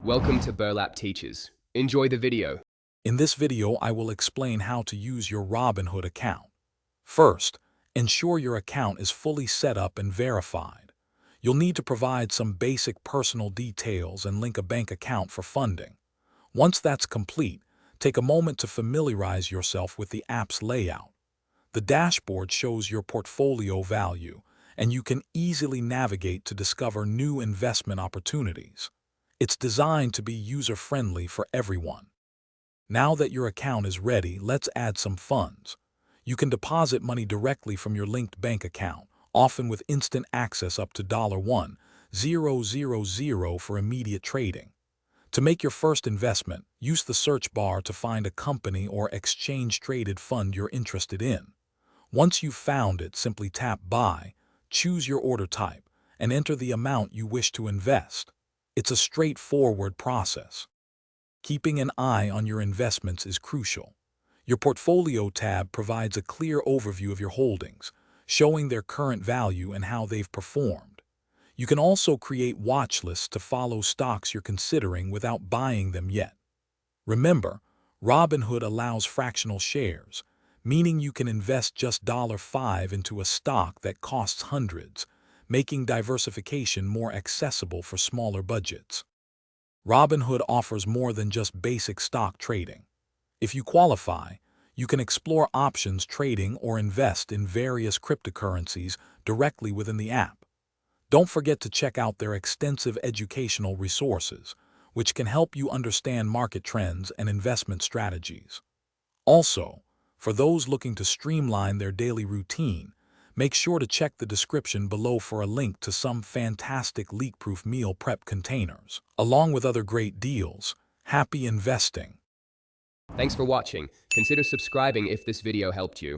Welcome to Burlap Teachers. Enjoy the video. In this video, I will explain how to use your Robinhood account. First, ensure your account is fully set up and verified. You'll need to provide some basic personal details and link a bank account for funding. Once that's complete, take a moment to familiarize yourself with the app's layout. The dashboard shows your portfolio value, and you can easily navigate to discover new investment opportunities. It's designed to be user-friendly for everyone. Now that your account is ready, let's add some funds. You can deposit money directly from your linked bank account, often with instant access up to $1,000 for immediate trading. To make your first investment, use the search bar to find a company or exchange-traded fund you're interested in. Once you've found it, simply tap Buy, choose your order type, and enter the amount you wish to invest. It's a straightforward process. Keeping an eye on your investments is crucial. Your Portfolio tab provides a clear overview of your holdings, showing their current value and how they've performed. You can also create watch lists to follow stocks you're considering without buying them yet. Remember, Robinhood allows fractional shares, meaning you can invest just $5 into a stock that costs hundreds, making diversification more accessible for smaller budgets. Robinhood offers more than just basic stock trading. If you qualify, you can explore options trading or invest in various cryptocurrencies directly within the app. Don't forget to check out their extensive educational resources, which can help you understand market trends and investment strategies. Also, for those looking to streamline their daily routine, make sure to check the description below for a link to some fantastic leak-proof meal prep containers, along with other great deals. Happy investing! Thanks for watching. Consider subscribing if this video helped you.